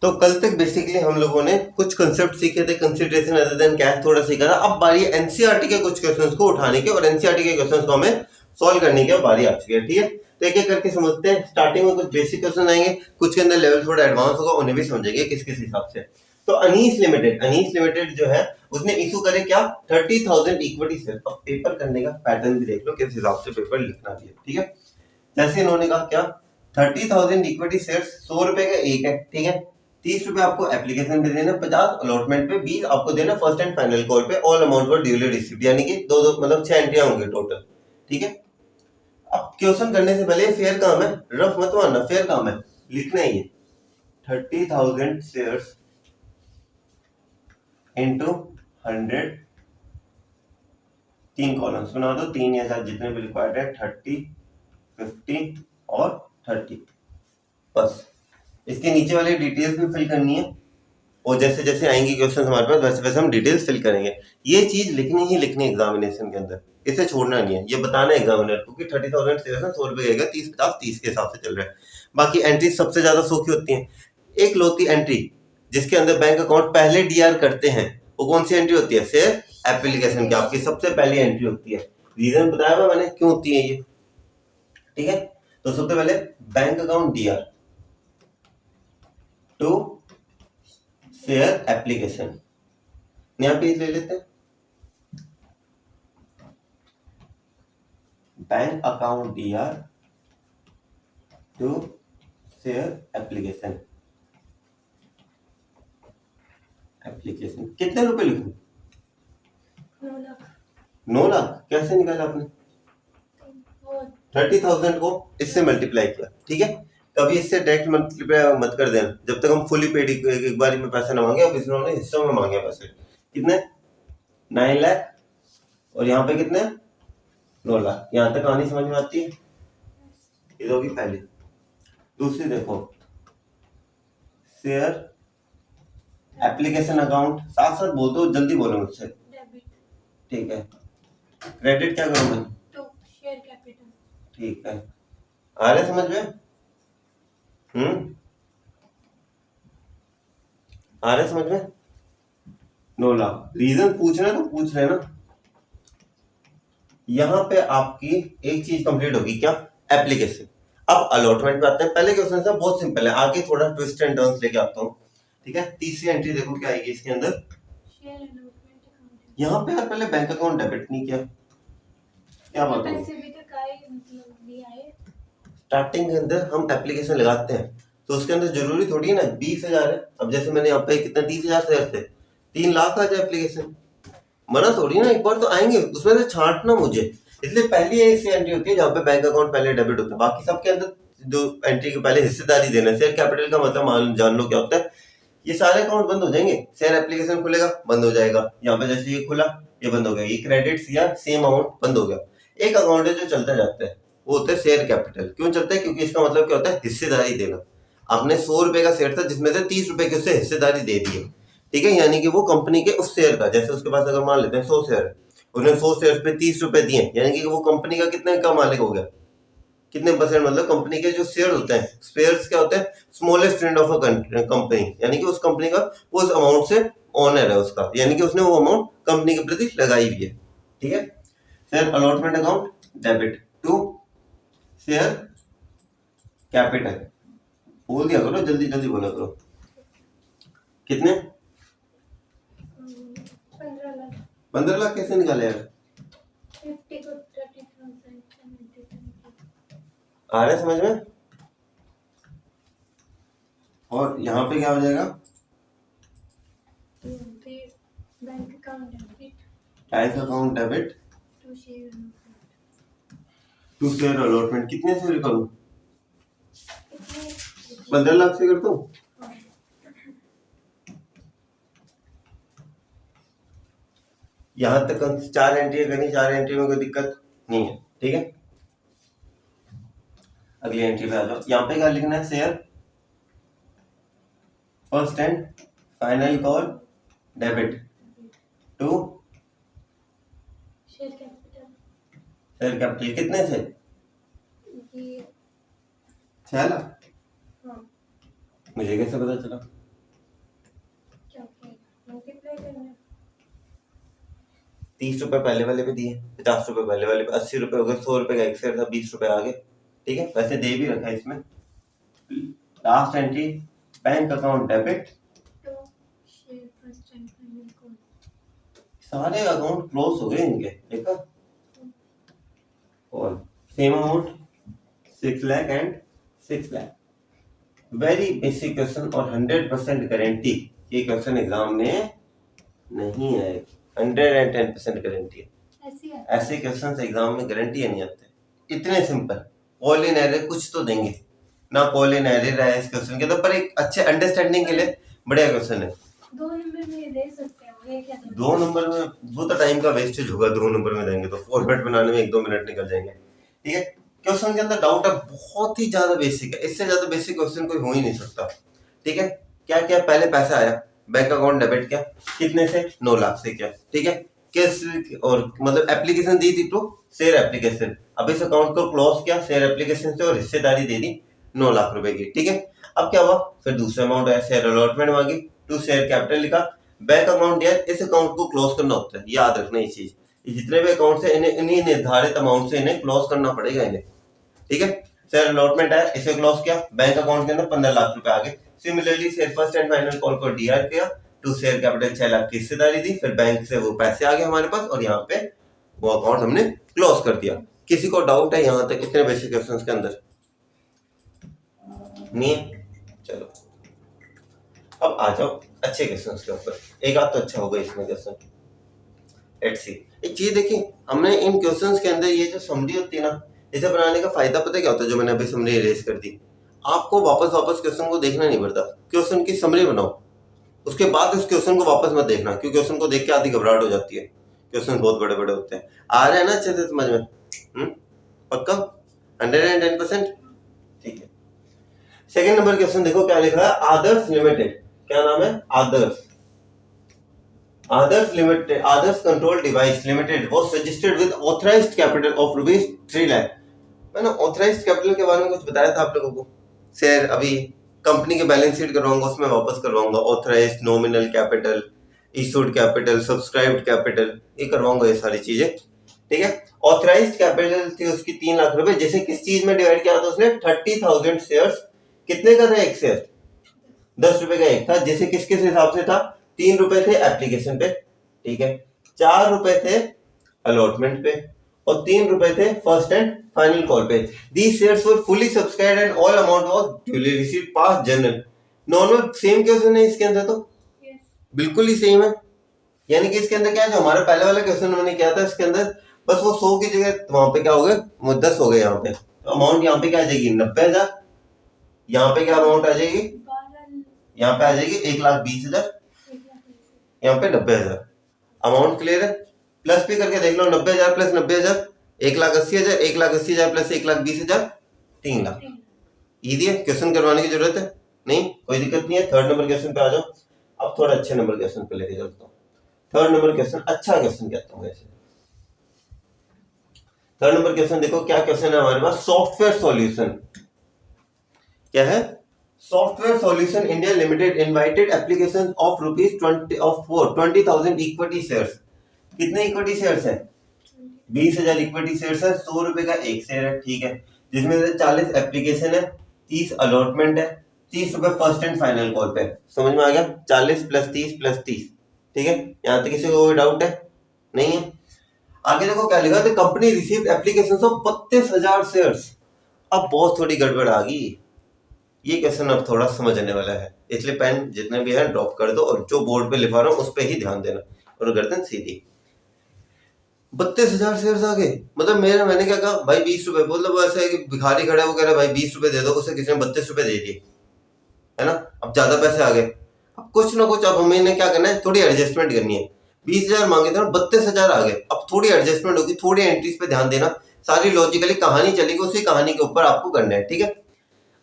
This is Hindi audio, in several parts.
तो कल तक बेसिकली हम लोगों ने कुछ कंसेप्ट सीखे थे, कंसिडरेशन अदर देन कैश थोड़ा सीखा था। अब बारी एनसीईआरटी के कुछ क्वेश्चंस को उठाने के और एनसीईआरटी के क्वेश्चंस को हमें सॉल्व करने की बारी आ चुकी है। ठीक है, तो एक एक करके समझते हैं। स्टार्टिंग में कुछ बेसिक क्वेश्चन आएंगे, कुछ के अंदर लेवल थोड़ा एडवांस होगा, उन्हें भी समझेंगे किस किस हिसाब से। तो अनीस लिमिटेड जो है उसने इशू करे क्या, 30,000 इक्विटी शेयर। अब पेपर करने का पैटर्न भी देख लो किस हिसाब से पेपर लिखना चाहिए। ठीक है, जैसे इन्होंने कहा क्या, 30,000 इक्विटी शेयर 100 रुपए का एक है। ठीक है, 30 रुपए आपको एप्लीकेशन में देना, 50 अलॉटमेंट पे, 20 आपको देना फर्स्ट एंड फाइनल कॉल पे। All amount for duly received, यानी कि दो दो मतलब 6 एंट्रियां होंगी टोटल। ठीक है, अब क्वेश्चन करने से पहले फेयर काम है, रफ मत मानना, फेयर काम है, लिखना है ये 30,000 शेयर्स इंटू 100, 3 कॉलम्स बना दो, 3 या 4 जितने भी रिक्वायर्ड है, 30, 50 और 30। बस इसके नीचे वाली डिटेल्स भी फिल करनी है, और जैसे जैसे आएंगे क्वेश्चन हमारे पास वैसे वैसे हम डिटेल्स फिल करेंगे। ये चीज लिखनी ही लिखनी एग्जामिनेशन के अंदर, इसे छोड़ना नहीं है, ये बताना है एग्जामिनर को कि 30,000 से 100 रुपए गएगा, 30 50 30 के हिसाब से चल रहा है। बाकी एंट्री सबसे ज्यादा सौखी होती है। एक लोती एंट्री जिसके अंदर बैंक अकाउंट पहले डीआर करते हैं, वो कौन सी एंट्री होती है, शेयर एप्लीकेशन की आपकी सबसे पहली एंट्री होती है। रीजन बताया हुआ मैंने क्यों होती है ये। ठीक है, तो सबसे पहले bank account DR to share application, यहाँ पे ले लेते हैं bank account DR to share application. कितने रुपए लिखूं, 9 लाख। 9 लाख कैसे निकाला आपने, 30,000 को इससे मल्टीप्लाई किया। ठीक है, कभी इससे डायरेक्ट मल्टीप्लाई मत कर देना जब तक हम फुली पेड एक बार में पैसा ना मांगे। अब इसने हिस्सों में मांगे पैसे, कितने, 9 लाख, और यहाँ पे कितने, 9 लाख। यहाँ तक कहानी समझ में आती है, ये होगी पहली। दूसरी देखो, शेयर एप्लीकेशन अकाउंट, साथ साथ बोल दो, जल्दी बोलो मुझसे। ठीक है, क्रेडिट क्या करूँ मैं, तो शेयर कैपिटल। ठीक है, आ रहे समझ में, आ रहे समझ में। 9 लाख, रीजन पूछ रहे तो पूछ रहे ना। यहां पे आपकी एक चीज कंप्लीट होगी क्या, एप्लीकेशन। अब अलॉटमेंट पे आते हैं। पहले क्वेश्चन था बहुत सिंपल है, आगे थोड़ा ट्विस्ट एंड टर्न्स लेके आता हूँ। ठीक है, तीसरी एंट्री देखो क्या आएगी इसके अंदर, यहाँ पे यार पहले बैंक अकाउंट डेबिट नहीं किया, क्या बात है, स्टार्टिंग के अंदर हम एप्लीकेशन लगाते हैं तो उसके अंदर जरूरी थोड़ी है ना 20,000 है। अब जैसे मैंने यहाँ पे कितना 30,000 शेयर थे, 3 लाख आ जाए एप्लीकेशन, मना थोड़ी ना, एक बार तो आएंगे, उसमें से छांटना मुझे। इसलिए पहली ऐसी एंट्री होती है जहाँ पे बैंक अकाउंट पहले डेबिट होता है। बाकी सबके अंदर जो एंट्री के पहले हिस्सेदारी देना, शेयर कैपिटल का मतलब मान जान लो क्या होता है। ये सारे अकाउंट बंद हो जाएंगे, शेयर एप्लीकेशन खुलेगा बंद हो जाएगा, यहाँ पे जैसे ये खुला ये बंद हो गया, ये क्रेडिट्स या सेम अमाउंट बंद हो गया। एक अकाउंट है जो चलता जाता है, वो होता है शेयर कैपिटल। क्यों चलता है, क्योंकि इसका मतलब क्या होता है, हिस्सेदारी देना। आपने 100 रुपए का शेयर था जिसमें से 30 रुपए की उससे हिस्सेदारी दे दी है। ठीक है, यानी कि वो कंपनी के उस शेयर का, जैसे उसके पास अगर मान लेते हैं 100 शेयर है, उसने 100 शेयर पे 30 रुपए दिए, यानी कि वो कंपनी का कितने का मालिक हो गया, कितने परसेंट, मतलब कंपनी के जो शेयर होते हैं, शेयर्स क्या होते हैं, smallest friend of a company, यानी कि उस कंपनी का उस अमाउंट से ओनर है उसका, यानी कि उसने वो अमाउंट कंपनी के प्रति लगाई हुई है। ठीक है, share allotment account debit to share capital, बोल दिया करो, जल्दी जल्दी बोला करो। कितने, 15 लाख कैसे निकाले यार, 50 को 30,000 आ रहा है समझ में। और यहाँ पे क्या हो जाएगा, bank account debit, bank account debit to share allotment. कितने से करूँ, 15 लाख से करता हूँ। यहां तक 4 एंट्री करनी, 4 एंट्री में कोई दिक्कत नहीं है। ठीक है, अगली एंट्री पे आ जाओ। यहाँ पे क्या लिखना है, share first and final call debit to share capital. Share capital कितने से, 6 लाख। मुझे कैसे पता चला, 30 रुपए पहले वाले पे दिए, 50 रुपए पहले वाले पे, 80 रुपए हो गए, 100 रुपए का एक शेयर था, 20 रुपए आगे। ठीक है, पैसे दे भी रखा है इसमें। Last entry bank account debit, तो share first and final call. सारे अकाउंट क्लोज हो गए इनके, देखा। और same amount 6 lakh and 6 lakh. Very basic question और 100% गारंटी ये क्वेश्चन एग्जाम में नहीं आए। 110% गारंटी है। ऐसे क्वेश्चन एग्जाम में गारंटी नहीं आते। इतने सिंपल, कॉल इन एरर कुछ तो देंगे ना, कॉल इन एरर है इस क्वेश्चन के, तो पर एक अच्छे अंडरस्टैंडिंग के लिए बढ़िया क्वेश्चन है। 2 नंबर में दे सकते हो ये क्या? 2 नंबर में वो तो टाइम का वेस्टेज होगा, 2 नंबर में देंगे तो फॉर्मेट बनाने में 1-2 मिनट निकल जाएंगे। ठीक है, क्वेश्चन के अंदर डाउट है, बहुत ही ज्यादा बेसिक है, इससे ज्यादा बेसिक क्वेश्चन कोई हो ही नहीं सकता। ठीक है, क्या क्या पहले पैसा आया, बैंक अकाउंट डेबिट किया, कितने से, 9 लाख से किया। ठीक है, किस और मतलब एप्लीकेशन दी थी तो शेयर एप्लीकेशन, अब इस अकाउंट को क्लोज किया शेयर एप्लीकेशन से और हिस्सेदारी दे दी 9 लाख रुपए की। ठीक है, अब क्या हुआ, फिर दूसरा अमाउंट आया, शेयर अलॉटमेंट मांगी, टू शेयर कैपिटल लिखा, बैंक अकाउंट दिया, इस अकाउंट को क्लोज करना होता है, याद रखना ये चीज। जितने भी अकाउंट है इन्हें इन्हीं निर्धारित अमाउंट से इन्हें क्लोज करना पड़ेगा इन्हें। ठीक है, शेयर अलॉटमेंट है, इसे क्लोज किया, बैंक अकाउंट के अंदर 15 लाख रुपए आ गए। Similarly share first and final call को डीआर किया, टू शेयर कैपिटल 6 लाख की हिस्सेदारी दी, फिर बैंक से वो पैसे आ गए हमारे पास और यहाँ पे वो अकाउंट हमने क्लोज कर दिया। किसी को डाउट है यहाँ तक इतने बेसिक क्वेश्चंस के अंदर? नहीं है, चलो अब आ जाओ अच्छे क्वेश्चंस के ऊपर। एक आध तो अच्छा होगा इसमें क्वेश्चन। लेट्स सी, एक चीज देखिए, हमने इन क्वेश्चंस के अंदर ये जो समरी होती है ना, इसे बनाने का फायदा पता है क्या होता है? जो मैंने अभी समरी इरेज कर दी, आपको वापस क्वेश्चन को देखना नहीं पड़ता। क्वेश्चन की समरी बनाओ, उसके बाद उस क्वेश्चन को वापस मत देखना, क्योंकि क्वेश्चन को देख के आधी घबराहट हो जाती है। क्वेश्चन बहुत बड़े बड़े होते हैं। आ रहा है ना अच्छे से समझ में? पक्का 110%? ठीक है, सेकंड नंबर क्वेश्चन देखो क्या लिखा है, आदर्श लिमिटेड, क्या नाम है? Adarsh limited, Adarsh control device limited was registered with authorised capital of ₹3 lakh. मैंने ऑथराइज्ड कैपिटल के बारे में कुछ बताया था आप लोगों को, शेयर अभी कंपनी के बैलेंस शीट करवाऊंगा, उसमें वापस करवाऊंगा। Authorised, nominal capital, issued capital, subscribed capital, ये करवाऊंगा ये सारी चीजें। ठीक है, ऑथराइज्ड कैपिटल थी उसकी 3 लाख रुपए, जैसे किस चीज में डिवाइड किया था उसने? 30,000 शेयर्स। कितने का था एक शेयर? 10 रुपए का एक था। जैसे किस किस हिसाब से था? 3 रुपए थे एप्लीकेशन पे, ठीक है, 4 रुपए थे अलॉटमेंट पे और 3 रुपए थे फर्स्ट एंड फाइनल कॉल पे। These shares were fully subscribed and all amount was duly received past journal। Normal same question है इसके अंदर, तो बिल्कुल ही सेम है। यानी कि इसके अंदर क्या है, जो हमारा पहले वाला क्वेश्चन मैंने किया था इसके अंदर बस वो 100 की जगह वहां पे क्या हो गए, वो 10 हो गए। यहाँ पे अमाउंट यहाँ पे क्या आ जाएगी? 90,000। यहाँ पे क्या अमाउंट आ जाएगी? यहाँ पे आ जाएगी 1,20,000, यहाँ पे 90,000। अमाउंट क्लियर है? प्लस भी करके देख लो, 90,000 प्लस 90,000 1,80,000, 1,80,000 प्लस 1,20,000 3 लाख। इजी है, क्वेश्चन करवाने की जरूरत है नहीं, कोई दिक्कत नहीं है। थर्ड नंबर क्वेश्चन पे आ जाओ। अब थोड़ा अच्छे नंबर क्वेश्चन पे लेके चलता हूँ। थर्ड नंबर क्वेश्चन अच्छा क्वेश्चन कहता हूँ ऐसे। थर्ड नंबर क्वेश्चन देखो क्या क्वेश्चन है हमारे पास, सॉफ्टवेयर सॉल्यूशन। क्या है? Software solution India limited invited application of ₹20,000 equity shares. कितने इक्विटी शेयर्स है? 20,000 इक्विटी शेयर्स है, 100 रुपए का एक शेयर है। ठीक है, जिसमें से 40 एप्लीकेशन है, 30 अलॉटमेंट है, 30 रुपए फर्स्ट एंड फाइनल कॉल पे। समझ में आ गया? 40 प्लस 30 प्लस 30। ठीक है, यहाँ तक किसी को कोई डाउट है? नहीं है। आगे देखो क्या लिखा, the company received applications of 32,000 shares. अब बहुत थोड़ी गड़बड़ आ गई, ये क्वेश्चन अब थोड़ा समझने वाला है, इसलिए पेन जितने भी है ड्रॉप कर दो और जो बोर्ड पे लिखा रहा हूँ उस पे ही ध्यान देना और गर्दन सीधी। 32,000 शेयर्स आ गए, मतलब मैंने क्या कहा भाई 20 रुपए, मतलब ऐसा है कि भिखारी खड़ा है वो कह रहा है भाई 20 रुपए दे दो, उसे किसी ने 32 रुपए दे दिए, है ना। अब ज्यादा पैसे आ गए, अब कुछ ना कुछ अब हमें क्या करना है, थोड़ी एडजस्टमेंट करनी है। 20,000 मांगे थे, 32,000 आ गए, अब थोड़ी एडजस्टमेंट होगी, थोड़ी एंट्रीज पे ध्यान देना, सारी लॉजिकली कहानी चलेगी, उसी कहानी के ऊपर आपको करना है। ठीक है,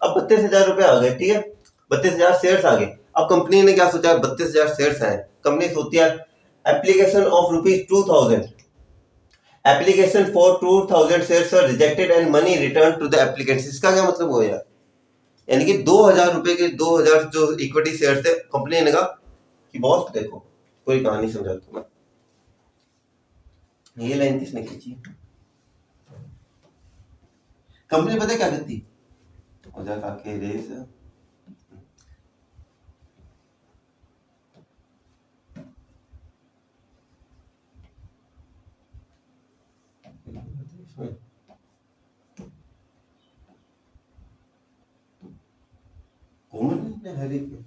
अब 32,000 रुपए आ गए। ठीक है, 32,000 शेयर्स आ गए। अब कंपनी ने क्या सोचा, 32,000 शेयर्स आए, कंपनी सोचती है application of ₹2,000, application for 2,000 shares are rejected and money return to the applicants. इसका क्या मतलब हुआ यार, यानी कि 2,000 रुपए के 2,000 जो इक्विटी शेयर थे, कंपनी ने कहा कि बॉस देखो पूरी कहानी समझाता हूं मैं। ये लाइन किसने खींची? कंपनी पता है क्या करती? हो जा काके रेस कॉमन है हर एक में।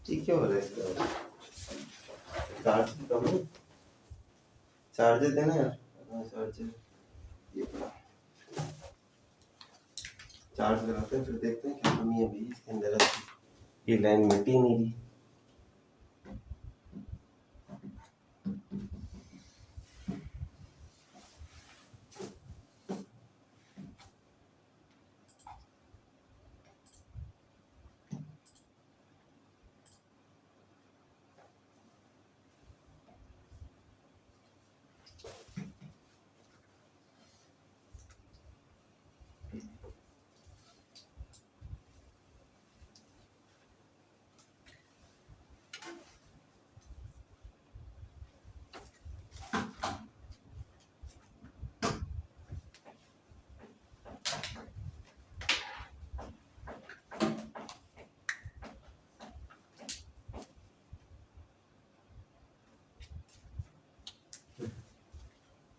ठीक है, हो रहा है इसका चार्ज कम है। चार्जर देना यार। हाँ, चार्जर ये पड़ा। चार्ज लगाते हैं फिर देखते हैं क्या कमी है भाई इसके अंदर। ये लाइन मिट्टी नहीं रही।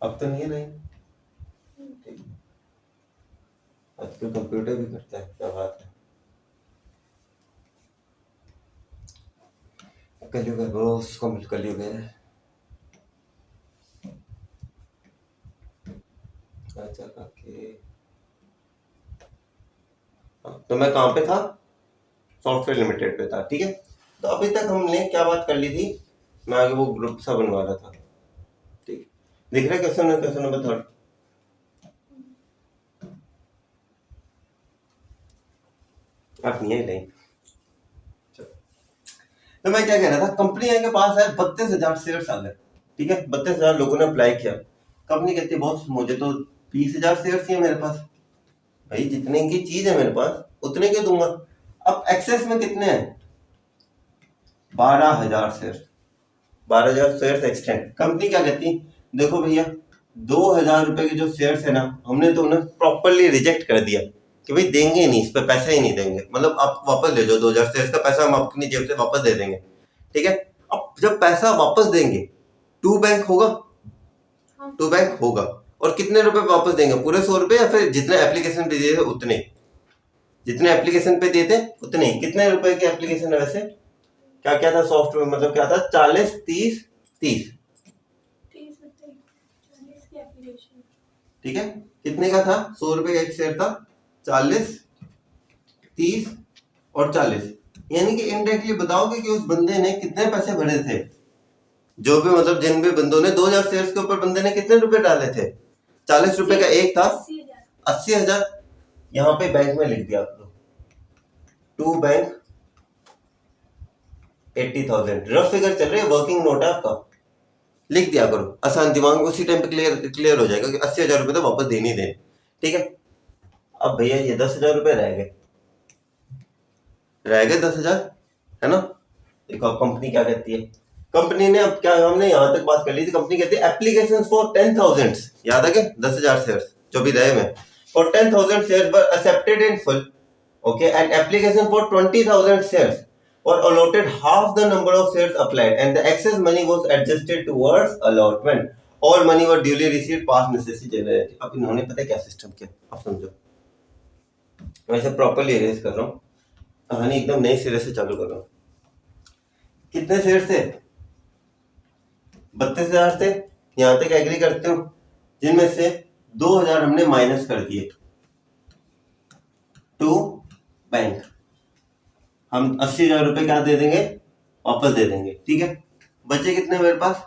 अब तो नहीं है लाइन। ठीक है, अब तो कंप्यूटर भी करता है, क्या बात है। कलयुग है ब्रो, उसको मिल कलयुग है। अच्छा काके। तो मैं कहाँ पे था? सॉफ्टवेयर लिमिटेड पे था, ठीक है। तो अभी तक हमने क्या बात कर ली थी? मैं आगे वो ग्रुप सा बनवा रहा था, ठीक। दिख रहा है क्वेश्चन नंबर थर्ड? आप नहीं है नहीं। तो मैं क्या कह रहा था, कंपनी के पास है 32,000 शेयर आ गए, ठीक है। 32,000 लोगों ने अप्लाई किया। कंपनी कहती है बॉस मुझे तो 20,000 शेयर ही है मेरे पास। भाई जितने की चीज है मेरे पास उतने के दूंगा। अब एक्सेस में कितने हैं? 12,000 शेयर। 12,000 share extend. कंपनी क्या कहती, देखो भैया 2,000 रुपए के जो शेयर है ना, हमने तो उन्हें प्रॉपरली रिजेक्ट कर दिया कि भाई देंगे नहीं, इस पे पैसा ही नहीं देंगे, मतलब आप वापस ले जाओ 2,000 शेयर का पैसा, हम अपनी जेब से वापस दे देंगे, ठीक है। अब जब पैसा वापस देंगे टू बैंक होगा? टू बैंक होगा। और कितने रुपए वापस देंगे? पूरे 100 रुपए या फिर जितने एप्लीकेशन पे दिए थे उतने? जितने एप्लीकेशन पे दिए थे उतने ही। कितने रुपए की एप्लीकेशन है वैसे? क्या क्या था सॉफ्टवेयर, मतलब क्या था? 40 30 30, ठीक है। कितने का था? 100 रुपए का एक शेयर था। 40 30 और 40, यानी कि इनडायरेक्टली बताओगे कि उस बंदे ने कितने पैसे भरे थे? जो भी मतलब जिन भी बंदों ने 2,000 शेयर के ऊपर बंदे ने कितने रुपए डाले थे? 40 रुपए का एक था, 80,000। यहाँ पे बैंक में लिख दिया आपको टू बैंक 80,000, रफ फिगर चल रही है, वर्किंग नोट है आपका, लिख दिया करो। आसान, दिमाग उसी टाइम पे क्लियर हो जाएगा कि 80,000 रुपए तो वापस देने दें, ठीक है। अब भैया ये 10,000 रुपए रह गए 10,000, है ना। देखो अब कंपनी क्या कहती है। कंपनी ने अब क्या, हमने यहां तक बात कर ली थी, कंपनी कहती है एप्लीकेशन फॉर 10,000, याद है क्या? 10,000 शेयर जो भी रहे में, for 10,000 share were accepted in full, okay, and application for 20,000 share or allotted half the number of shares applied and the excess money was adjusted towards allotment. All money were duly received past necessity generated. अब इन्होंने पता है क्या सिस्टम किया, आप समझो। मैं इसे प्रॉपरली इरेज कर रहा हूँ, कहानी एकदम नए सिरे से चालू कर रहा हूँ। कितने शेयर थे? 32,000 थे, यहां तक एग्री करते हो, जिनमें से 2,000 हमने माइनस कर दिए टू बैंक। हम 80,000 रुपए क्या दे देंगे? वापस दे देंगे, ठीक है। बचे कितने मेरे पास?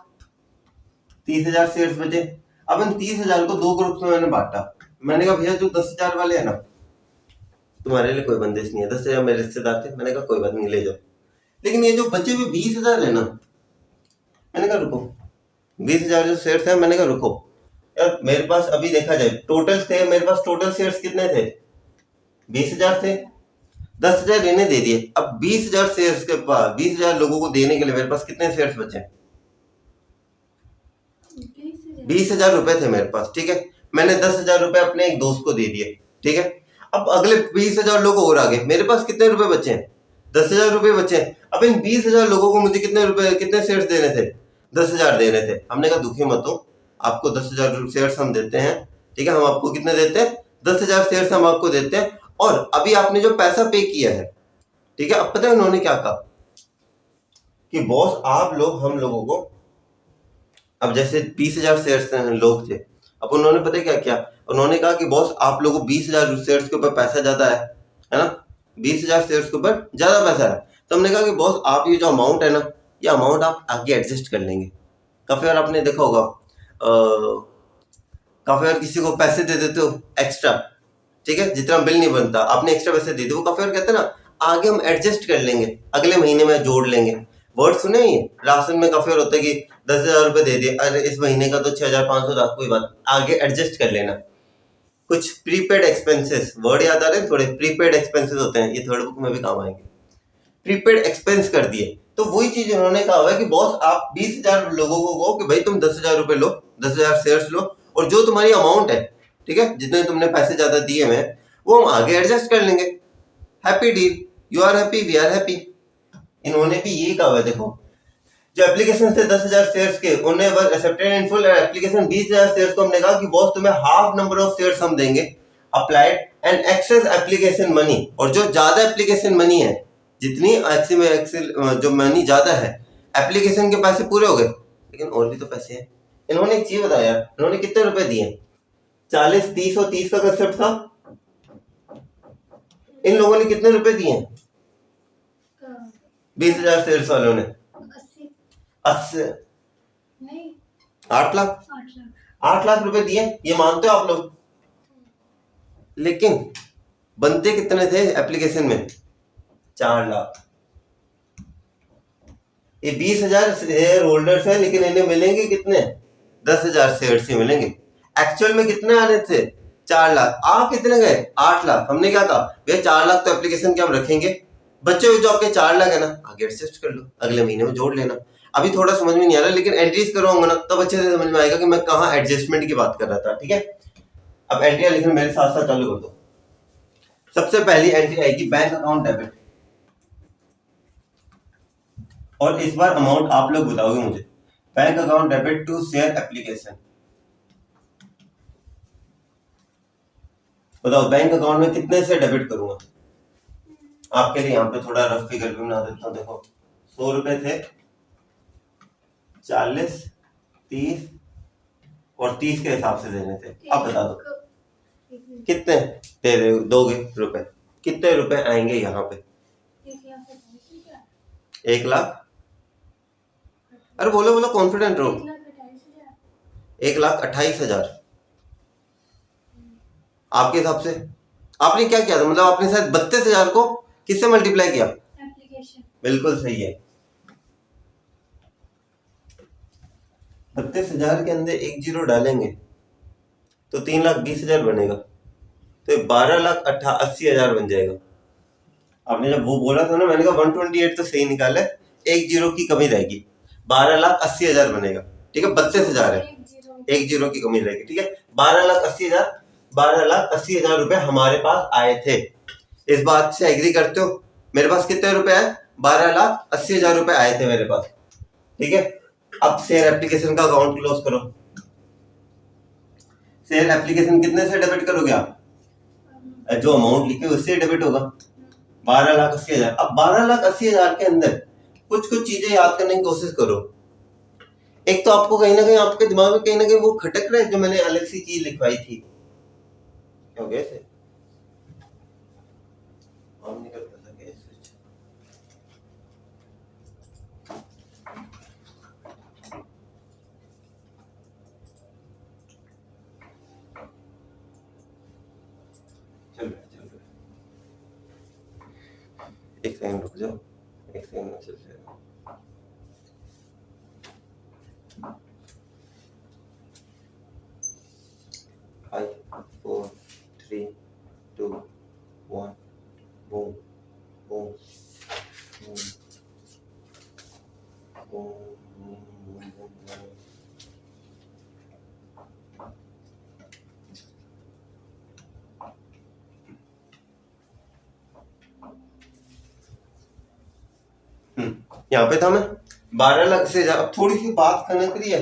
30,000 शेयर्स बचे। अब इन 30,000 को दो ग्रुप में मैंने बांटा। मैंने कहा भैया जो 10,000 वाले हैं ना, तुम्हारे लिए कोई बंदिश नहीं है। 10,000 मेरे रिश्तेदार थे, मैंने कहा कोई बात नहीं ले जाओ। लेकिन ये जो बचे हुए 20,000 है ना, मैंने कहा रुको, 20,000 जो शेयर थे, मैंने कहा रुको यार, मेरे पास अभी देखा जाए टोटल थे, मेरे पास टोटल शेयर्स कितने थे, 20,000 थे। 10,000 इन्हें दे दिए, अब 20,000 शेयर्स के पास 20,000 लोगों को देने के लिए मेरे पास कितने शेयर्स बचे? 20,000 रुपए थे मेरे पास, ठीक है। मैंने 10,000 रुपए अपने एक दोस्त को दे दिए, ठीक है। अब अगले 20,000 लोग और आ गए, मेरे पास कितने रुपए बचे हैं? 10,000 रुपए बचे हैं। अब इन 20,000 लोगों को मुझे कितने रुपए, कितने शेयर्स देने थे? 10,000 देने थे। हमने कहा दुखी मत हो, आपको 10,000 शेयर्स हम देते हैं, ठीक है। हम आपको कितने देते हैं? 10,000 शेयर्स हम आपको देते हैं। और अभी आपने जो पैसा पे किया है, ठीक है। अब पता है उन्होंने क्या कहा कि बॉस आप लोग हम लोगों को, अब जैसे 20,000 शेयर्स लोग थे, अब उन्होंने पता है क्या किया? उन्होंने कहा कि बॉस आप लोगों को 20,000 शेयर्स के ऊपर पैसा ज्यादा है ना, 20,000 शेयर्स के ऊपर ज्यादा पैसा है। तो हमने कहा कि बॉस आप ये जो अमाउंट है ना, ये अमाउंट आप आगे एडजस्ट कर लेंगे। काफी बार आपने देखा होगा, काफी बार किसी को पैसे दे देते हो एक्स्ट्रा, ठीक है, जितना बिल नहीं बनता, आपने एक्स्ट्रा पैसे दे दिए, वो काफी बार कहते हैं ना आगे हम एडजस्ट कर लेंगे, अगले महीने में जोड़ लेंगे। वर्ड सुने ये राशन में काफी बार होता है कि 10,000 रुपए दे दिए, अरे इस महीने का तो 6,500 था, कोई बात, आगे एडजस्ट कर लेना। कुछ प्रीपेड एक्सपेंसेस, वर्ड याद आ रहे हैं थोड़े, प्रीपेड एक्सपेंसेस होते हैं, ये थर्ड बुक में भी काम आएंगे। प्रीपेड एक्सपेंस कर दिए, तो वही चीज उन्होंने कहा हुआ है कि बॉस आप 20,000 लोगों को कहो कि भाई तुम 10,000 रुपए लो, 10,000 शेयर्स लो, और जो तुम्हारी अमाउंट है, ठीक है, जितने तुमने पैसे ज्यादा दिए हुए हैं, वो हम आगे एडजस्ट कर लेंगे। Happy deal, you are happy, we are happy. इन्होंने भी ये कहा है, देखो जो एप्लीकेशन थे 10,000 शेयर्स के, उन्हें बस accepted in full application 20,000 shares को हमने कहा कि बॉस तुम्हें हाफ नंबर ऑफ शेयर्स हम देंगे, applied and excess application money, और जो ज्यादा एप्लीकेशन मनी है, जितनी जो मनी ज्यादा है, एप्लीकेशन के पैसे पूरे हो गए, लेकिन और भी तो पैसे हैं। इन्होंने एक चीज बताया, इन्होंने कितने रुपए दिए? 40, 30 और 30 का कंसेप्ट था। इन लोगों ने कितने रुपए दिए? 20,000 शेयर्स वालों ने 80 नहीं 8 लाख 8 लाख रुपए दिए, ये मानते हो आप लोग? लेकिन बनते कितने थे एप्लीकेशन में? 4 लाख। ये 20,000 शेयर होल्डर्स हैं, लेकिन इन्हें मिलेंगे कितने? 10,000 शेयर्स ही मिलेंगे। एक्चुअल में कितने आने थे? 4 लाख। आ कितने गए? 8 लाख। हमने क्या कहा, भैया 4 लाख तो एप्लीकेशन के हम रखेंगे, बच्चे हुए जो आपके 4 लाख है ना, आगे एडजस्ट कर लो, अगले महीने में जोड़ लेना। अभी थोड़ा समझ में नहीं आ रहा, लेकिन एंट्रीज करवाऊंगा ना तब अच्छे से समझ में आएगा कि मैं कहाँ एडजस्टमेंट की बात कर रहा था, ठीक है। अब एंट्री लिखना मेरे साथ साथ चालू कर दो। सबसे पहली एंट्री आएगी बैंक अकाउंट डेबिट, और इस बार अमाउंट आप लोग बताओगे मुझे। Bank account debit to share application, बताओ बैंक अकाउंट में कितने से डेबिट करूंगा? आपके लिए यहाँ पे थोड़ा रफ फिगर भी बना देता हूँ। देखो 100 रुपए थे, 40, 30 और 30 के हिसाब से देने थे। अब बता दो कितने दे रहे दोगे रुपए, कितने रुपए आएंगे यहाँ पे? 1 लाख। अरे बोलो बोलो, कॉन्फिडेंट रहो। 1,28,000 आपके हिसाब से। आपने क्या किया था, मतलब आपने शायद 32,000 को किससे मल्टीप्लाई किया? एप्लीकेशन। बिल्कुल सही है। 32,000 के अंदर एक जीरो डालेंगे तो 3,20,000 बनेगा, तो 12,80,000 बन जाएगा। आपने जब वो बोला था ना, मैंने कहा 128 तो सही निकाला है, एक जीरो की कमी रहेगी, 12,80,000 बनेगा, ठीक है। 32,000 है, एक जीरो की कमी रहेगी, ठीक है। 12,80,000 रुपए हमारे पास आए थे। इस बात से एग्री करते हो? मेरे पास कितने रुपए आए? 12,80,000 रुपए आए थे मेरे पास, ठीक है। अब शेयर एप्लीकेशन का अकाउंट क्लोज करो। शेयर एप्लीकेशन कितने से डेबिट करोगे आप? जो अमाउंट लिखे उससे डेबिट होगा, 12,80,000। अब 12,80,000 के अंदर कुछ कुछ चीजें याद करने की कोशिश करो। एक तो आपको कहीं ना कहीं आपके दिमाग में कहीं ना कहीं वो खटक रहा है, जो मैंने अलग सी चीज लिखवाई थी, क्या हो गया इसे? ऑन नहीं करता था क्या स्विच? चल रहा है। एक सेकंड रुक जाओ, एक सेकंड में चल जाएगा। 5 4 3 2 1 boom boom boom boom boom boom. यहाँ पे था मैं 12 लाख से अब थोड़ी सी बात करने के लिए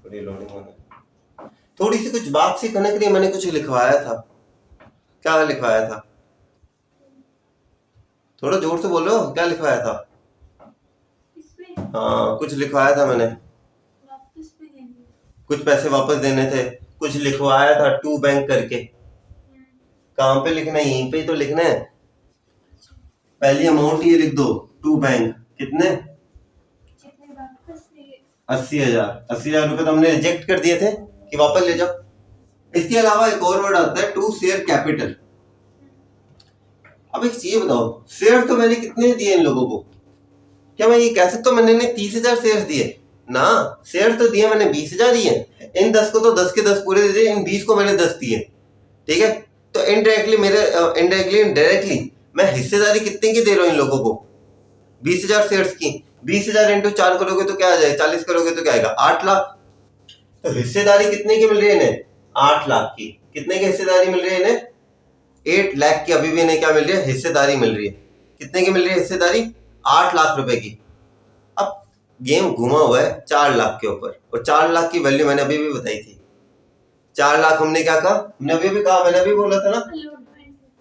थोड़ी लोडिंग होने, थोड़ी सी कुछ बात सी करने के लिए मैंने कुछ लिखवाया था। क्या लिखवाया था? थोड़ा जोर से बोलो, क्या लिखवाया था? इसमें हाँ कुछ लिखवाया था मैंने, वापस भी देंगे। कुछ पैसे वापस देने थे, कुछ लिखवाया था टू बैंक करके। कहाँ पे लिखना है? यहीं पे ही तो लिखना है। पहली अमाउंट ये लिख दो, टू बैंक कितने? जितने वापस लिए 80,000 रुपए तो हमने रिजेक्ट कर दिए थे कि वापस ले जाओ। इसके अलावा एक और वर्ड आता है टू शेयर कैपिटल। अब एक चीज बताओ, शेयर तो मैंने कितने दिए इन लोगों को? क्या मैं ये कह सकता हूँ मैंने 30,000 शेयर दिए ना? शेयर तो दिए मैंने 20,000 दिए। इन 10 को तो 10 के 10 पूरे दे दिए, इन 20 को मैंने 10 दिए। ठीक है, तो इनडायरेक्टली मैं हिस्सेदारी कितने की दे रहा हूँ इन लोगों को? 20,000 शेयर्स की। 20,000 इंटू 4 करोगे तो क्या आ जाएगा? 40 करोगे तो क्या आएगा? 8 लाख। तो हिस्सेदारी कितने की मिल रही है इन्हें? 8 लाख की। कितने की हिस्सेदारी मिल रही है इन्हें? 8 लाख की अभी भी इन्हें क्या मिल रही है? हिस्सेदारी मिल रही है। कितने की मिल रही है हिस्सेदारी? 8 लाख रुपए की। अब गेम घुमा हुआ है 4 लाख के ऊपर, और 4 लाख की वैल्यू मैंने अभी भी बताई थी। 4 लाख हमने क्या कहा? हमने अभी भी कहा, मैंने अभी बोला था ना।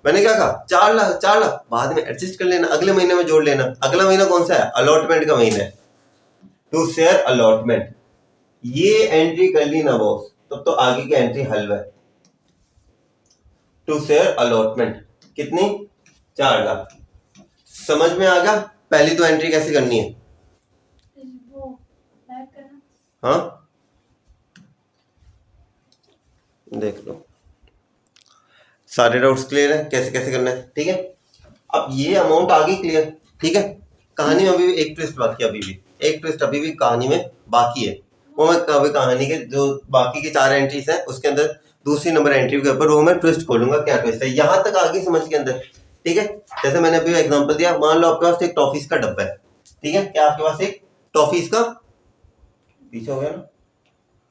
मैंने क्या कहा? 4 लाख। 4 लाख बाद में एडजस्ट कर लेना, अगले महीने में जोड़ लेना। अगला महीना कौन सा है? अलॉटमेंट का महीना है, टू शेयर अलॉटमेंट। ये एंट्री कर ली ना बॉस, तब तो आगे की एंट्री हल है। टू शेयर अलॉटमेंट कितनी? 4 लाख। समझ में आ गया पहली तो एंट्री कैसे करनी है? वो बैक करना। हाँ देख लो, सारे डाउट्स क्लियर है कैसे कैसे करना है? ठीक है, अब ये अमाउंट आ गई क्लियर। ठीक है, कहानी में अभी भी एक ट्विस्ट बाकी है, अभी भी एक ट्विस्ट अभी भी कहानी में बाकी है। वो मैं कभी कहानी के जो बाकी की 4 एंट्रीज है उसके अंदर दूसरी नंबर एंट्री के ऊपर वो मैं ट्विस्ट खोलूंगा, क्या ट्विस्ट है। यहाँ तक आगे समझ के अंदर। ठीक है, जैसे मैंने अभी एग्जांपल दिया, मान लो आपके पास एक टॉफीज का डब्बा है। ठीक है, क्या आपके पास एक टॉफीज का, पीछे हो गया ना,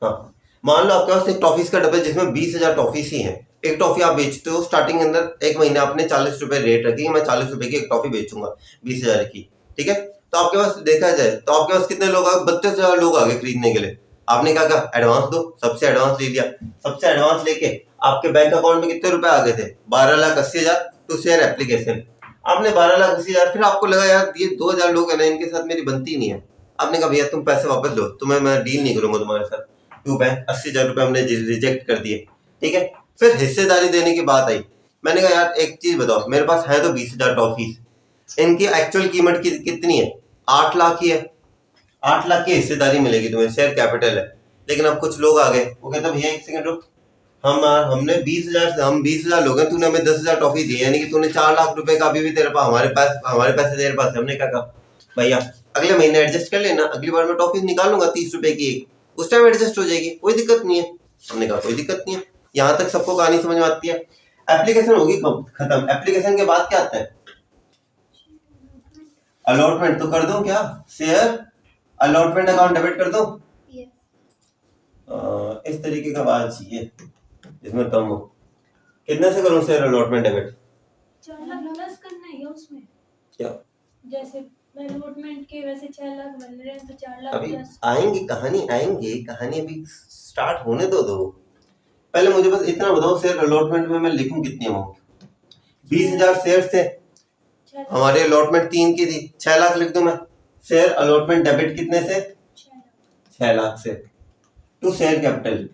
हाँ, मान लो आपके पास एक टॉफीज का डब्बा है जिसमें 20,000 टॉफीज ही हैं। एक टॉफी आप बेचते हो, स्टार्टिंग के अंदर एक महीने आपने 40 रुपए रेट रखी, मैं 40 रुपए की एक टॉफी बेचूंगा 20,000 की। ठीक है, तो आपके पास देखा जाए तो आपके पास कितने लोग आ गए? 32,000 लोग आ गए खरीदने के लिए। आपने क्या कहा? एडवांस दो। सबसे एडवांस ले लिया। सबसे एडवांस लेके आपके बैंक अकाउंट में कितने रुपए आ गए थे? 12,80,000 टू शेयर एप्लीकेशन। आपने 12,80,000, फिर आपको लगा यार ये 2,000 लोग है ना, इनके साथ मेरी बनती नहीं है। आपने कहा भैया तुम पैसे वापस लो, तुम्हें मैं डील नहीं करूंगा तुम्हारे साथ। टू बैंक 80,000 रुपए हमने रिजेक्ट कर दिए। ठीक है, फिर हिस्सेदारी देने की बात आई। मैंने कहा यार एक चीज बताओ, मेरे पास है तो 20,000 टॉफीज, इनकी एक्चुअल कीमत कितनी है? 8 लाख ही है। 8 लाख की हिस्सेदारी मिलेगी तुम्हें, शेयर कैपिटल है। लेकिन अब कुछ लोग आ गए, वो कहते भैया एक सेकंड रुक, हमने 20,000 से, हम 20,000 लोग हैं, तूने हमें 10,000 टॉफी दी, यानी कि तूने 4 लाख रुपए का अभी भी तेरे पास, हमारे पैसे तेरे पास है। हमने क्या कहा? भैया अगले महीने एडजस्ट कर लेना, अगली बार मैं टॉफी निकालूंगा 30 रुपए की एक, उस टाइम एडजस्ट हो जाएगी, कोई दिक्कत नहीं है। हमने कहा कोई दिक्कत नहीं है। यहाँ तक सबको कहानी समझ में आती है। एप्लीकेशन होगी खत्म। एप्लीकेशन के बाद क्या आता है? अलॉटमेंट। तो कर दूं क्या? शेयर अलॉटमेंट अकाउंट डेबिट कर दूं? इस तरीके का बात चाहिए जिसमें कम हो। कितने से करूं share allotment debit? 4 lakh plus करना है उसमें। क्या जैसे अलॉटमेंट के वैसे 6 लाख बन रहे हैं तो 4 लाख अभी प्लस। आएंगे, कहानी अभी स्टार्ट होने दो। पहले मुझे बस इतना बताओ, शेयर अलॉटमेंट में मैं लिखूं कितनी अमाउंट? 20,000 शेयर थे हमारे, अलॉटमेंट 3 की थी, 6 लाख लिख दूं मैं। शेयर अलॉटमेंट डेबिट कितने से? 6 लाख से। To share capital.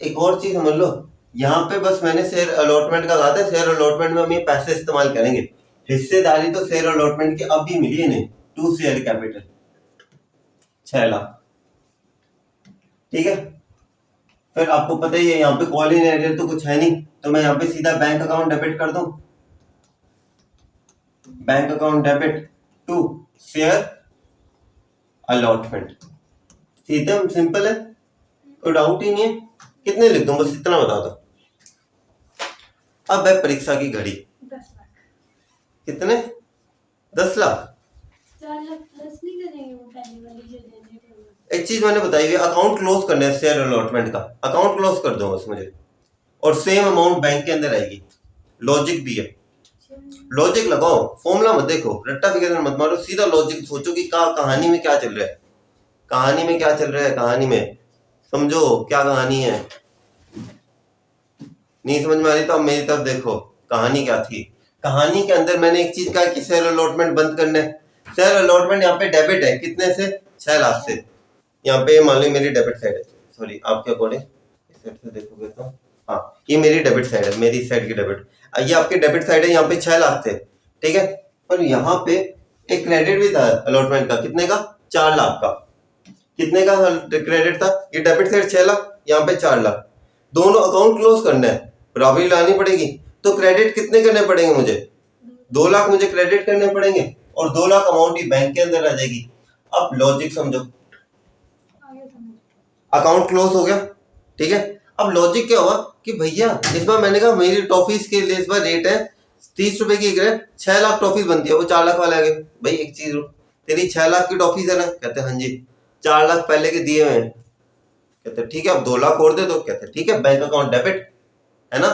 एक और चीज समझ लो, यहाँ पे बस मैंने शेयर अलॉटमेंट का कहा था, शेयर अलॉटमेंट में हम ये पैसे इस्तेमाल करेंगे। हिस्सेदारी तो शेयर अलॉटमेंट की अब भी मिली है नहीं, टू शेयर कैपिटल 6 लाख। ठीक है, फिर आपको पता ही है यहाँ पे कॉल इन एरियर तो कुछ है नहीं, तो मैं यहाँ पे सीधा बैंक अकाउंट डेबिट कर दूं। Bank account debit to share allotment. एकदम सिंपल है, कोई डाउट ही नहीं है। कितने लिख दूं, बस इतना बता दो। अब है परीक्षा की घड़ी। 10 लाख। कितने? 10 लाख। 4 लाख प्लस नहीं करेंगे वो पहले वाली जो देने थे वो? एक चीज मैंने बताई हुई, अकाउंट क्लोज करना है शेयर अलॉटमेंट का, अकाउंट क्लोज कर दो बस मुझे, और सेम अमाउंट बैंक के अंदर आएगी। लॉजिक भी है, लॉजिक लगाओ, फॉर्मूला मत देखो, रट्टा फिकेशन मत मारो, सीधा लॉजिक सोचो कि कहानी में क्या चल रहा है, कहानी में क्या चल रहा है, कहानी में समझो क्या कहानी है। नहीं समझ में आ रही तो अब मेरी तरफ देखो, कहानी क्या थी। कहानी के अंदर मैंने एक चीज कहा कि शेयर अलॉटमेंट बंद करना है। शेयर अलॉटमेंट यहाँ पे डेबिट है, कितने से? 6 लाख से। यहाँ पे मान लो मेरी डेबिट साइड है, सॉरी आपके अकॉर्डिंग इस साइड से देखोगे तो हाँ, ये मेरी डेबिट साइड है, मेरी साइड की डेबिट, ये आपकी डेबिट साइड है। यहाँ पे 6 लाख थे, ठीक है, पर यहाँ पे एक क्रेडिट भी था अलॉटमेंट का, कितने का? 4 लाख का। कितने का क्रेडिट था? ये डेबिट साइड 6 लाख, यहाँ पे 4 लाख, दोनों अकाउंट क्लोज करना है, बराबरी लानी पड़ेगी। तो क्रेडिट कितने करने पड़ेंगे मुझे? 2 लाख मुझे क्रेडिट करने पड़ेंगे, और 2 लाख अमाउंट ही बैंक के अंदर आ जाएगी। अब लॉजिक समझो, अकाउंट क्लोज हो गया, ठीक है। अब लॉजिक क्या हुआ कि भैया इस बार मैंने कहा मेरी टॉफीज के लिए इस बार रेट है 30 रुपए की एक है, 6 लाख टॉफीज बनती है, वो 4 लाख वाले आ गए। भाई एक चीज तेरी 6 लाख की टॉफीज है ना? कहते हाँ जी। 4 लाख पहले के दिए हुए हैं, कहते ठीक है अब 2 लाख और दे दो, कहते ठीक है बैंक अकाउंट डेबिट, है ना।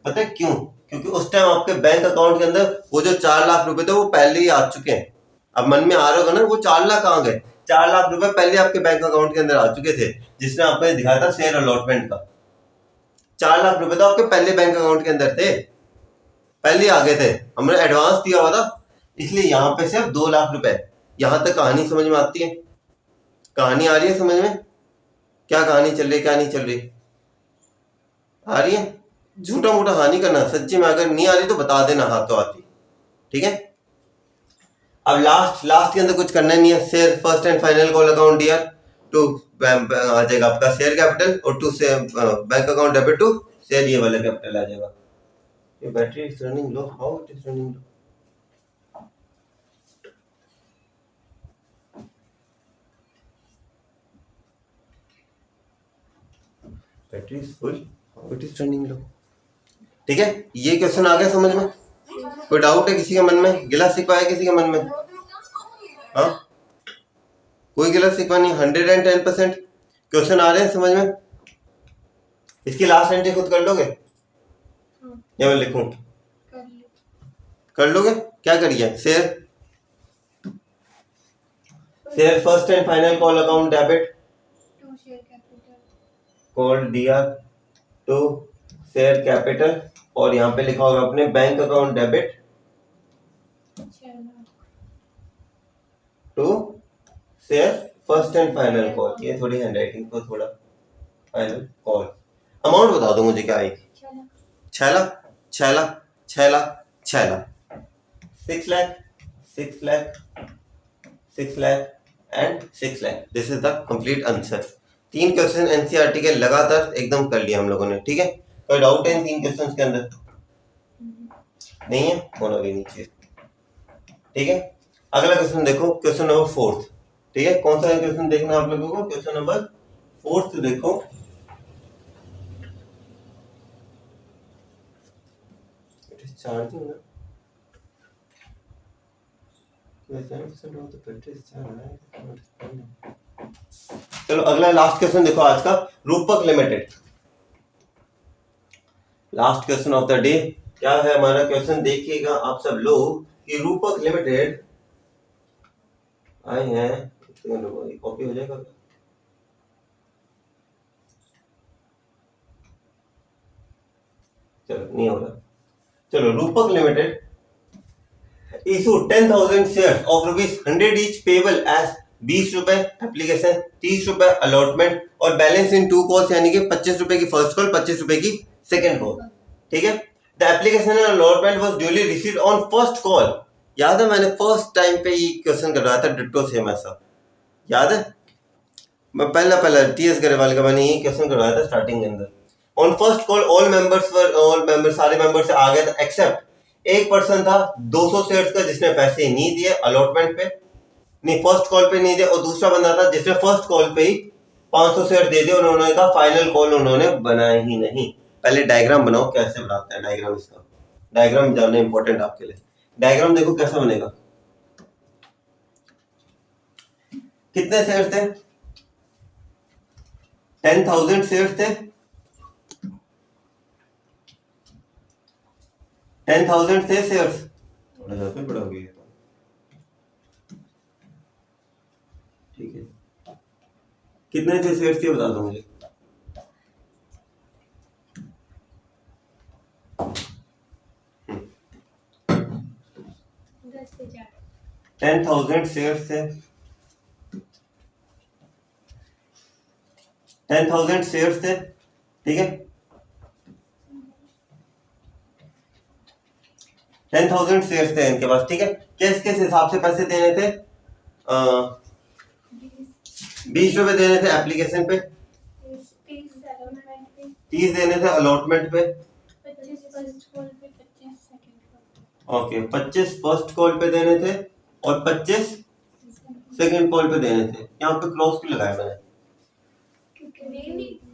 पता है क्यों? क्योंकि उस टाइम आपके बैंक अकाउंट के अंदर वो जो 4 लाख रुपए थे वो पहले ही आ चुके हैं। अब मन में आ रहा होगा ना वो 4 लाख कहाँ गए? 4 लाख रुपए पहले आपके बैंक अकाउंट के अंदर आ चुके थे, जिसने आपने दिखाया था शेयर अलॉटमेंट का। 4 लाख रुपए तो आपके पहले बैंक अकाउंट के अंदर थे, पहले आ गए थे, हमने एडवांस दिया हुआ था, इसलिए यहाँ पे सिर्फ 2 लाख रुपए। यहां तक कहानी समझ में आती है? कहानी आ रही है समझ में? क्या कहानी चल रही है, क्या नहीं चल रही, आ रही है? झूठा मूठा हानि करना, सच्ची में अगर नहीं आ रही तो बता देना, हाथ तो आती, ठीक है। अब लास्ट के अंदर कुछ करना नहीं है, share first and final call account dear to आ जाएगा आपका शेयर कैपिटल, और टू से bank account debit to share, ये वाला कैपिटल आ जाएगा। ये battery is running low, how it is running low? Battery is full, how it is running low, ठीक है। ये क्वेश्चन आ गया समझ में? कोई डाउट है किसी के मन में? गिला शिकवा है किसी के मन में? हाँ, कोई गिला शिकवा नहीं, 110% क्वेश्चन आ रहे हैं समझ में। इसकी लास्ट एंट्री खुद कर लोगे या मैं लिखूं? कर लोगे? क्या करिए? Share first and final call account debit to share capital, call DR to share capital, और यहाँ पे लिखा होगा अपने bank account debit 6 lakh to share first and final call. ये थोड़ी हैंडराइटिंग को थोड़ा, फाइनल कॉल अमाउंट बता दो मुझे क्या आएगी? 6 lakh, 6 lakh, 6 lakh, 6 lakh, 6 lakh, 6 lakh, 6 lakh and 6 lakh. This is the complete answer. 3 question NCERT के लगातार एकदम कर लिया हम लोगों ने, ठीक है। कोई डाउट है इन 3 क्वेश्चन के अंदर? नहीं है, होना भी नहीं चाहिए, ठीक है। अगला क्वेश्चन देखो, क्वेश्चन नंबर 4, ठीक है। कौन सा क्वेश्चन देखना आप लोगों को? क्वेश्चन नंबर 4 देखो। इट इज चार्जिंग ना, चलो अगला लास्ट क्वेश्चन देखो आज का, रूपक limited. Last question of the day क्या है हमारा क्वेश्चन? देखिएगा आप सब लोग कि रूपक लिमिटेड आए हैं, कॉपी हो जाएगा? चलो नहीं हो रहा, चलो रूपक limited issued 10,000 shares of ₹100 each payable as 20 रुपए एप्लीकेशन, 30 रुपए अलॉटमेंट, और बैलेंस इन 2 कॉल्स, यानी कि 25 रुपए की फर्स्ट कॉल, 25 रुपए की सेकंड कॉल, ठीक है। The application and allotment was duly received on first call. याद है मैंने फर्स्ट टाइम पे ये क्वेश्चन करवाया था, डिट्टो सेम ऐसा, याद है? मैं पहला टीएस गरेवाल का मैंने ये क्वेश्चन करवाया था स्टार्टिंग के अंदर। On first call all members सारे मेंबर्स से आ गया था, एक्सेप्ट एक पर्सन था 200 शेयर्स का जिसने पैसे नहीं दिए अलॉटमेंट पे, नहीं फर्स्ट कॉल पे नहीं दिए, और दूसरा बंदा था जिसने फर्स्ट कॉल पे ही 500 शेयर दे दिए, उन्होंने कहा फाइनल कॉल उन्होंने बनाया ही नहीं। पहले डायग्राम बनाओ, कैसे बनाते हैं डायग्राम, इसका डायग्राम जानना इंपॉर्टेंट आपके लिए। डायग्राम देखो कैसा बनेगा। कितने शेयर थे? 10,000 शेयर थे। 10,000 थे शेयर्स, थोड़ा ज्यादा बड़ा हो गया, ठीक है। कितने थे शेयर्स ये बता दो मुझे। 10,000। 10,000 शेयर्स थे। 10,000 शेयर्स थे, ठीक है। 10,000 शेयर्स थे इनके पास, ठीक है। किस किस हिसाब से पैसे देने थे? 20 रुपए देने थे एप्लीकेशन पे, 30 देने थे अलॉटमेंट पे, 25 फर्स्ट कॉल पे, 25 second call. Okay 25 first call पे देने थे और 25 सेकंड कॉल पे देने थे। यहाँ पे क्लोज क्यों लगाया मैंने?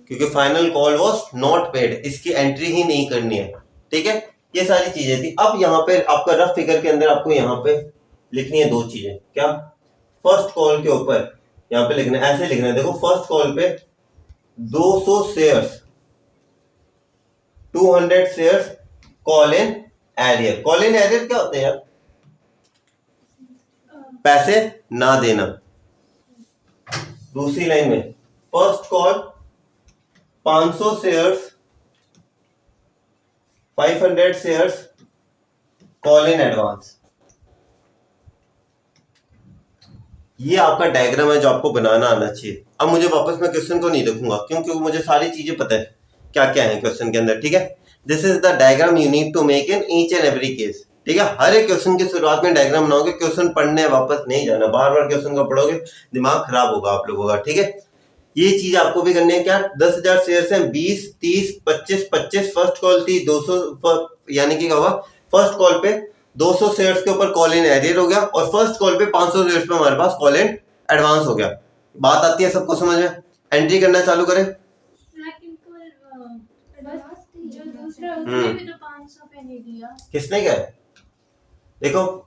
क्योंकि final call was not paid, इसकी एंट्री ही नहीं करनी है, ठीक है। ये सारी चीजें थी। अब यहाँ पे आपका रफ फिगर के अंदर आपको यहाँ पे लिखनी है दो चीजें। क्या? फर्स्ट कॉल के ऊपर यहाँ पे लिखना है, ऐसे लिखना है, देखो फर्स्ट कॉल पे 200 shares, 200 shares call in arrear. Call in arrear क्या होते हैं यार? पैसे ना देना। दूसरी लाइन में first call 500 shares, 500 shares call in advance. ये आपका डायग्राम है जो आपको बनाना आना चाहिए। अब मुझे वापस मैं क्वेश्चन को नहीं देखूंगा क्योंकि मुझे सारी चीजें पता है क्या क्या है क्वेश्चन के अंदर, ठीक है। This is the diagram you need to make in each and every case, ठीक है। हर एक क्वेश्चन की शुरुआत में डायग्राम बनाओगे, क्वेश्चन पढ़ने वापस नहीं जाना, बार बार क्वेश्चन को पढ़ोगे दिमाग खराब होगा आप लोगों का, ठीक है। ये चीज आपको भी करनी है। क्या? 10,000 शेयर्स हैं, 20, 30, 25, 25 फर्स्ट कॉल थी, 200 यानी कि क्या होगा फर्स्ट कॉल पे 200 शेयर्स के ऊपर कॉल इन एरियर हो गया और फर्स्ट कॉल पे 500 शेयर्स पे हमारे पास कॉल इन एडवांस हो गया। बात आती है सबको समझ में? एंट्री करना चालू करें। जो दूसरा उसने भी तो 500 पे नहीं दिया। किसने क्या है? देखो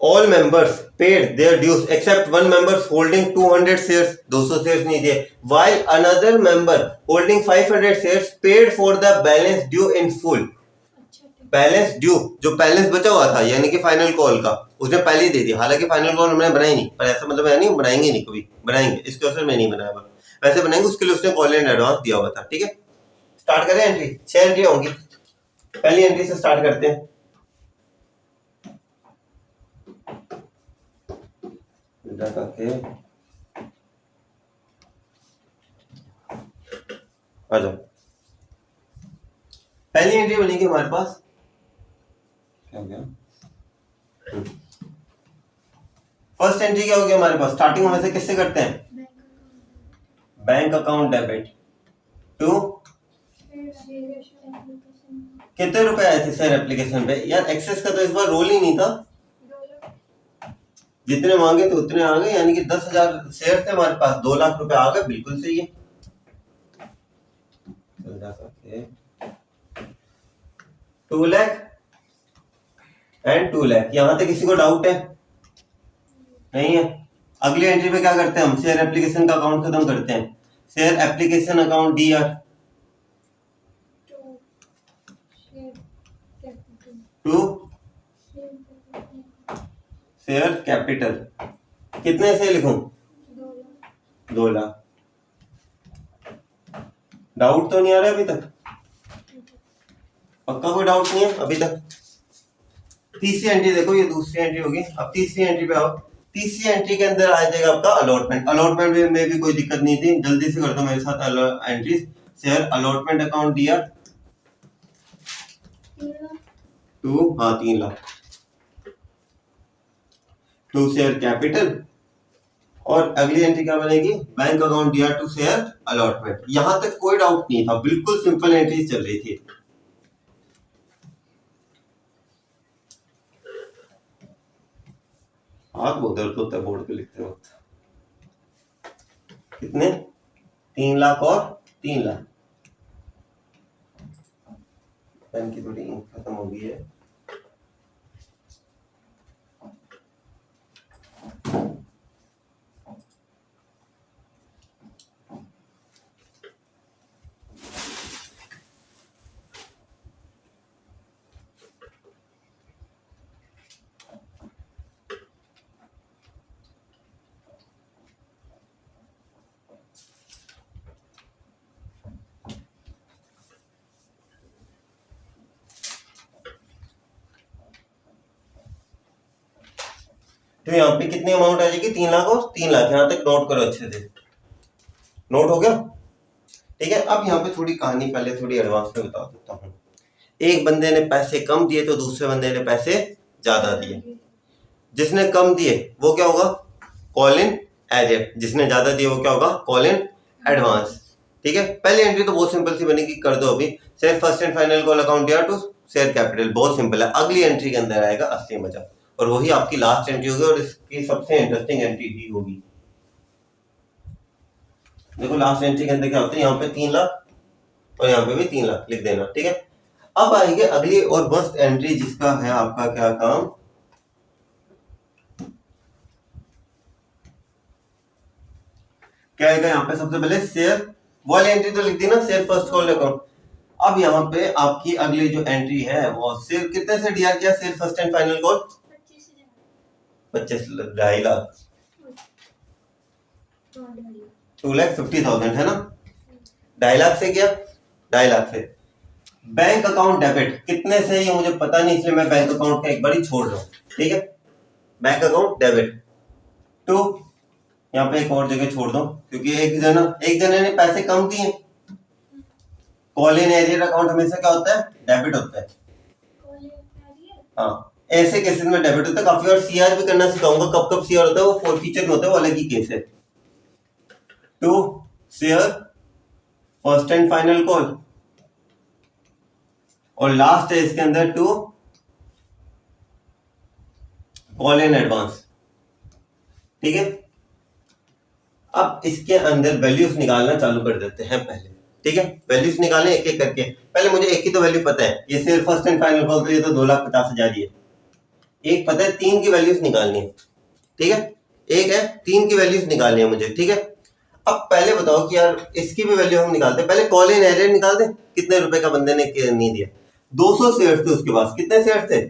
all members paid their dues except one member holding 200 shares, 200 shares नहीं दिए, while another member holding 500 shares paid for the balance due in full। Balance due, जो बैलेंस बचा हुआ था यानी कि फाइनल कॉल का, उसने पहले ही दे दिया। हालांकि फाइनल कॉल हमने बनाई नहीं, पर ऐसा मतलब है नहीं बनाएंगे नहीं, कभी बनाएंगे, इस क्वेश्चन में नहीं बनाया, वैसे बनाएंगे, उसके लिए उसने कॉल इन एडवांस दिया हुआ था, ठीक है। स्टार्ट करें एंट्री। 6 एंट्री होंगी, पहली एंट्री से स्टार्ट करते हैं। आ जाओ। पहली एंट्री बनेगी हमारे पास, क्या हो गया? फर्स्ट एंट्री क्या हो गया हमारे पास? स्टार्टिंग में से किससे करते हैं? बैंक अकाउंट डेबिट टू कितने रुपए आए थे सर एप्लीकेशन पे? यार एक्सेस का तो इस बार रोल ही नहीं था, जितने मांगे थे उतने आ गए, यानी कि 10,000 शेयर थे हमारे पास, 2 लाख रुपए आ गए, बिल्कुल सही है। 2 लाख एंड 2 लाख, यहां तक किसी को डाउट है? नहीं है। अगली एंट्री पे क्या करते हैं हम? शेयर एप्लीकेशन का अकाउंट खत्म करते हैं। Share application account DR to share capital, कितने से लिखूं? 2 लाख। डाउट तो नहीं आ रहा अभी तक? पक्का कोई डाउट नहीं है अभी तक? तीसरी एंट्री देखो, ये दूसरी एंट्री होगी। अब तीसरी एंट्री पे आओ। तीसरी एंट्री के अंदर आ जाएगा आपका अलॉटमेंट। अलॉटमेंट में भी कोई दिक्कत नहीं थी, जल्दी से कर दो मेरे साथ एंट्री। शेयर अलॉटमेंट अकाउंट दिया 3 लाख टू शेयर कैपिटल, और अगली एंट्री क्या बनेगी? बैंक अकाउंट दिया टू शेयर अलॉटमेंट। यहां तक कोई डाउट नहीं था, बिल्कुल सिंपल एंट्रीज चल रही थी। हाथ बहुत दर्द होता है बोर्ड पे लिखते वक्त। कितने? 3 लाख और 3 लाख। पेन की थोड़ी इंक खत्म हो गई है। तो यहाँ पे कितनी अमाउंट आ जाएगी? 3 लाख और 3 लाख। यहाँ तक नोट करो अच्छे से। नोट हो गया? ठीक है। अब यहाँ पे थोड़ी कहानी पहले थोड़ी एडवांस में बता देता हूँ। एक बंदे ने पैसे कम दिए तो दूसरे बंदे ने पैसे ज्यादा दिए। जिसने कम दिए वो क्या होगा? Call in arrear. जिसने ज्यादा दिए वो क्या होगा? Call in advance. ठीक है। पहली एंट्री तो बहुत सिंपल सी बनेगी, कर दो अभी। Share first and final call account या टू शेयर कैपिटल, बहुत सिंपल है। अगली एंट्री के अंदर आएगा असली मजा, और वही आपकी लास्ट एंट्री होगी और इसकी सबसे इंटरेस्टिंग एंट्री भी होगी। देखो लास्ट एंट्री के अंदर क्या होता है, यहाँ पे 3 लाख और यहाँ पे भी 3 लाख लिख देना। ठीक है। अब आएगी अगली और मस्त एंट्री, जिसका है आपका क्या काम? क्या आएगा यहाँ पे? सबसे पहले शेयर वाली एंट्री तो लिख दी ना, शेयर फर्स्ट कॉल अकाउंट। अब यहाँ पे आपकी अगली जो एंट्री है वो शेयर कितने से डीआर किया? Share first and final call 25, 2.5 lakh, 2,50,000 है ना। 2.5 लाख से किया, 2.5 लाख से। बैंक अकाउंट डेबिट कितने से? ये मुझे पता नहीं, इसलिए मैं बैंक अकाउंट का एक बार ही छोड़ रहा हूँ। ठीक है। बैंक अकाउंट डेबिट टू, यहाँ पे एक और जगह छोड़ दो क्योंकि एक जने ने पैसे कम दिए। कॉल इन एरियर अकाउंट हमेशा क्या होता है? डेबिट होता है। हाँ, ऐसे केसेस में डेबिट होता है। काफी और सीआर भी करना सिखाऊंगा। कब कब सीआर होता है वो फोर फीचर में होता है, वो अलग ही केस है। To share first and final call, और लास्ट है इसके अंदर टू कॉल इन एडवांस। ठीक है। अब इसके अंदर वैल्यूज निकालना चालू कर देते हैं पहले। ठीक है। वैल्यूज निकालें एक एक करके। पहले मुझे एक की तो वैल्यू पता है, ये सिर्फ फर्स्ट एंड फाइनल कॉल के लिए तो 2,50,000 ही है। एक पता है 3 की वैल्यूज निकालनी है। ठीक है। एक है 3 की वैल्यूज निकालनी है मुझे। ठीक है। अब पहले बताओ कि यार इसकी भी वैल्यू हम निकालते हैं। पहले कॉल इन एरियर निकाल दें। कितने रुपए का बंदे ने नहीं दिया? 200 शेयर थे उसके पास। कितने शेयर थे?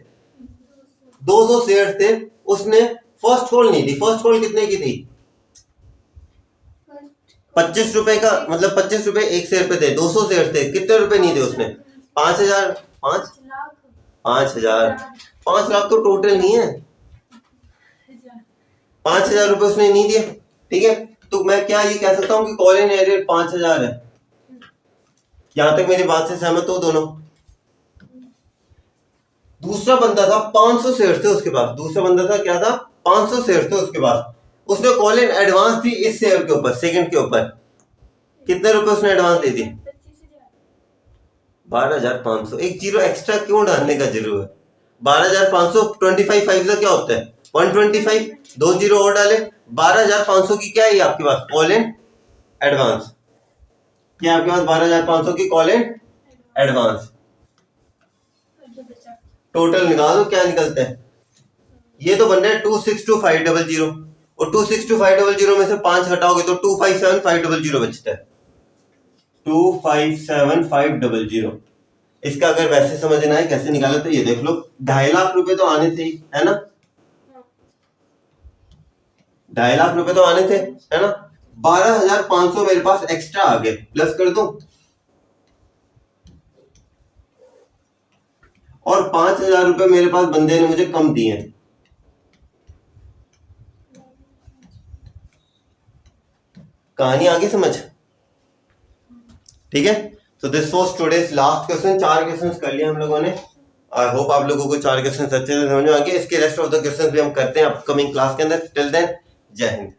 200 शेयर थे। उसने फर्स्ट कॉल नहीं दी। फर्स्ट कॉल कितने की थी? 25 रुपए का, मतलब 25 रुपए एक शेयर पे थे। 200 शेयर थे। कितने रुपए नहीं थे उसने? 5,000। 5 लाख तो टोटल नहीं है, 5,000 रुपए उसने नहीं दिए। ठीक है। तो मैं क्या ये कह सकता हूँ कि कॉल इन एरियर 5,000 है? यहां तक मेरी बात से सहमत हो दोनों? दूसरा बंदा था 500 शेयर थे उसके पास। दूसरा बंदा था क्या था? 500 शेयर थे उसके पास। उसने कॉल इन एडवांस दी इस शेयर के ऊपर, सेकंड के ऊपर। कितने रुपए उसने एडवांस दे दी? 12,500। एक जीरो एक्स्ट्रा क्यों डालने का जरूर है? 12,500 25 5 का क्या होता है? 125। 2 जीरो और डाले। 12,500 की क्या है आपके पास? Call in advance. क्या आपके पास 12,500 की कॉल इन एडवांस? टोटल निकाल दो, क्या निकलता है? ये तो बन रहा है 262,500, और 262,500 में से 5 घटाओगे तो 257,500 बचता है। 257,500। इसका अगर वैसे समझना है कैसे निकाला तो ये देख लो, 2.5 लाख रुपए तो आने थे, है ना? 2.5 लाख रुपए तो आने थे, है ना? 12,500 मेरे पास एक्स्ट्रा आ गए। प्लस कर दूं, और 5,000 रुपए मेरे पास बंदे ने मुझे कम दिए हैं। कहानी आगे समझ? ठीक है। तो this was today's last question. 4 questions कर लिए हम लोगों ने। आई होप आप लोगों को 4 क्वेश्चंस अच्छे से समझ में आ गए। इसके रेस्ट ऑफ द क्वेश्चंस भी हम करते हैं अपकमिंग क्लास के अंदर। टिल देन, जय हिंद।